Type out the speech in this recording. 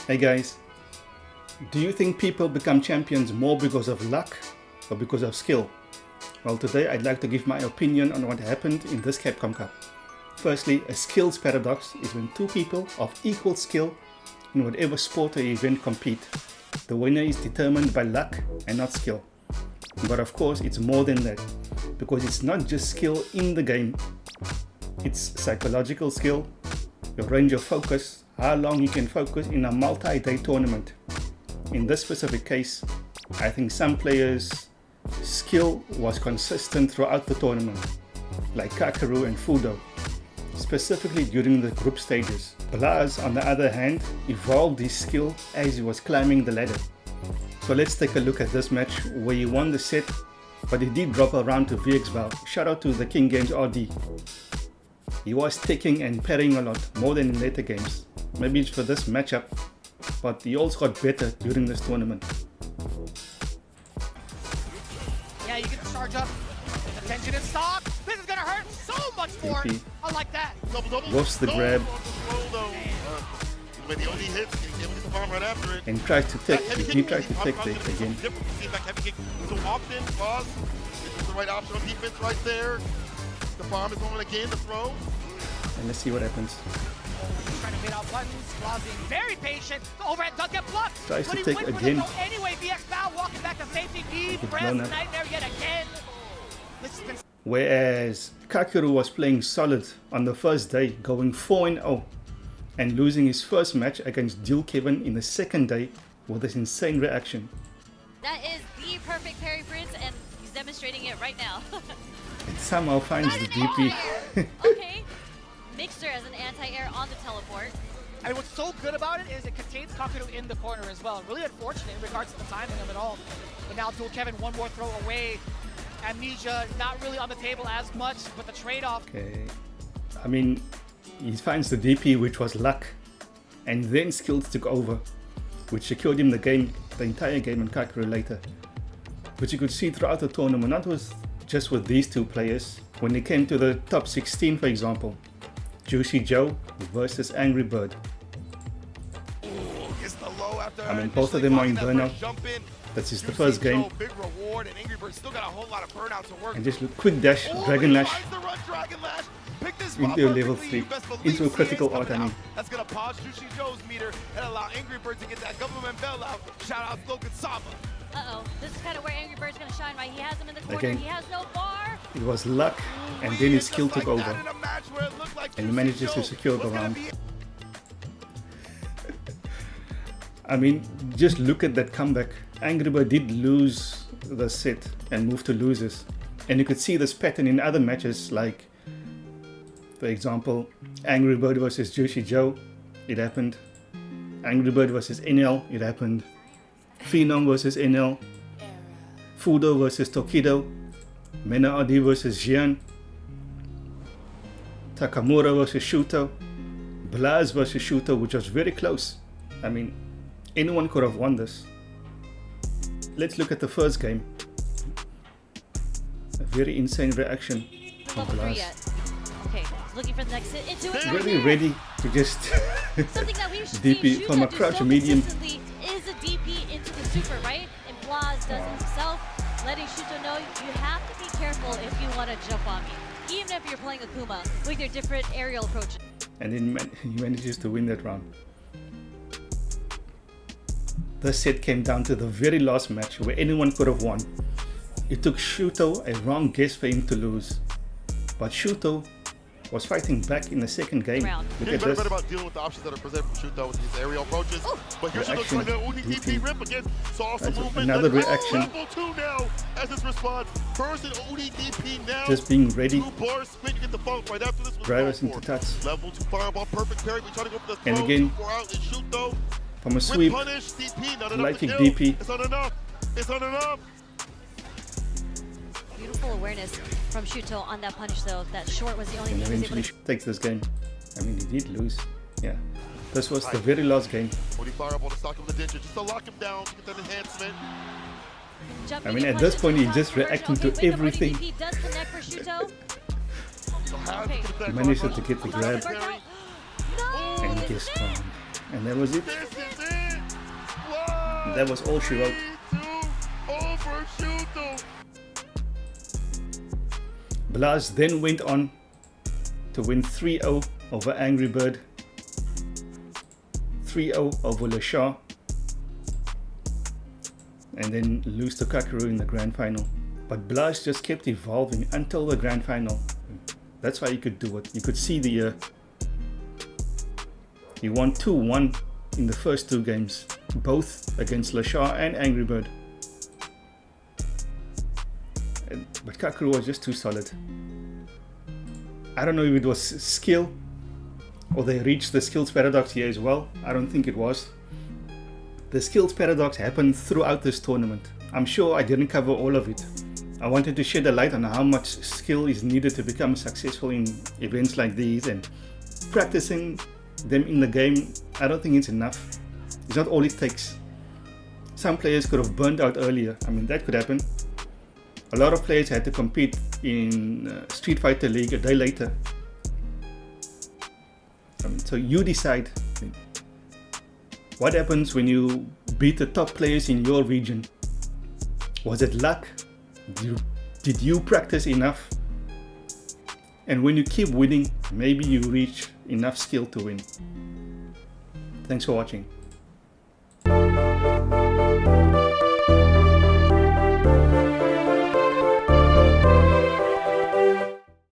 Hey guys, do you think people become champions more because of luck or because of skill? Well, today I'd like to give my opinion on what happened in this Capcom Cup. Firstly, a skills paradox is when two people of equal skill in whatever sport or event compete. The winner is determined by luck and not skill. But of course it's more than that, because it's not just skill in the game, it's psychological skill, your range of focus, how long you can focus in a multi-day tournament. In this specific case, I think some players' skill was consistent throughout the tournament, like Kakeru and Fudo, specifically during the group stages. Blaz, on the other hand, evolved his skill as he was climbing the ladder. So let's take a look at this match where he won the set, but he did drop a round to VXBAL. Shout out to the King Games RD. He was taking and parrying a lot, more than in later games. Maybe it's for this matchup, but he also got better during this tournament. Yeah, you get the charge up, the tension in stock. This is gonna hurt so much more. I like that. Lost the grab. When he only hits, he gets the bomb right after it. And tried to take, he tried to take the again. So often, pause. This is the right option on defense right there. The bomb is going again, the throw. And let's see what happens. Trying to bait out buttons, Claus being very patient. The overhead does get blocked. Tries but to he take went for again. the throw anyway. VXBAL walking back to safety. He pressed Nightmare yet again. This has been... Whereas Kakeru was playing solid on the first day, going 4-0 and losing his first match against Dual Kevin in the second day with this insane reaction. That is the perfect parry Prince, and he's demonstrating it right now. It somehow finds the DP. Okay. Mixer as an anti-air on the teleport. And what's so good about it is it contains Kakeru in the corner as well. Really unfortunate in regards to the timing of it all. But now Dual Kevin one more throw away. Amnesia not really on the table as much, but the trade-off. Okay. I mean, he finds the DP, which was luck, and then skills took over, which secured him the game, the entire game, and Kakeru later. But you could see throughout the tournament, not just with these two players, when they came to the top 16, for example, Juicy Joe versus Angry Bird. I mean, both of them are in burnout. This is the first game. And just look, quick dash, Dragon Lash into level 3, into a critical art, I mean. That's gonna pause Juicy Joe's meter and allow Angry Bird to get that government bailout. Shout out Logan Saba. Uh-oh, this is kind of where Angry Bird's gonna shine, right? He has him in the corner, Again, he has no bar. It was luck, and then his skill took over, and he manages to secure the round. I mean, just look at that comeback. Angry Bird did lose the set and move to losers, and you could see this pattern in other matches, like, for example, Angry Bird versus Juicy Joe, it happened. Angry Bird versus NL, it happened. Phenom versus NL, Fudo versus Tokido, Mena RD versus Jian, Takamura versus Shuto, Blaz versus Shuto, which was very close. I mean, anyone could have won this. Let's look at the first game. A very insane reaction from Blaz. Okay, looking for the next hit into it. Really ready to just Something that we've DP seen from a Shuto do crouch so medium. consistently is a DP into the super, right? And Blaz does it himself, letting Shuto know you have to be careful if you want to jump on me, even if you're playing Akuma with your different aerial approaches. And then he manages to win that round. The set came down to the very last match where anyone could have won. It took Shuto a wrong guess for him to lose, but Shuto was fighting back in the second game. Look at this. About dealing with the options that are presented from Shuto with these aerial approaches. But here's Shuto trying to Uni DP rip again. Saw some movement. Another reaction. Level 2 now as his response. First an Uni DP now. Just being ready. 2 bar spin to get the funk right after this. Drivers into touch. Level 2 fireball, perfect parry. We try to go for the throw. And again, out and Shuto. from a sweep, Punish, DP, light kick DP. It's not enough. It's not enough. beautiful awareness from Shuto on that punish though. That short was the only and thing he was able eventually takes this game. I mean, he did lose. Yeah, this was the very last game. Fireball to stock him the ditch, just to lock him down to get that enhancement. I mean, at this point, he's just reacting to everything. He does connect for Shuto. He managed to get the grab, and he gets gone. And that was it. This is it. And that was all she wrote. Blaz then went on to win 3-0 over Angry Bird, 3-0 over Le Chat, and then lose to Kakaru in the grand final. But Blaz just kept evolving until the grand final. That's why he could do it. You could see he won 2-1 in the first 2 games, both against Le Chat and Angry Bird. But Kakaru was just too solid. I don't know if it was skill or they reached the skills paradox here as well. I don't think it was. The skills paradox happened throughout this tournament. I'm sure I didn't cover all of it. I wanted to shed a light on how much skill is needed to become successful in events like these, and practicing them in the game, I don't think it's enough. It's not all it takes. Some players could have burned out earlier. I mean, that could happen. A lot of players had to compete in Street Fighter League a day later. So you decide. What happens when you beat the top players in your region? Was it luck? Did you practice enough? And when you keep winning, maybe you reach enough skill to win. Thanks for watching.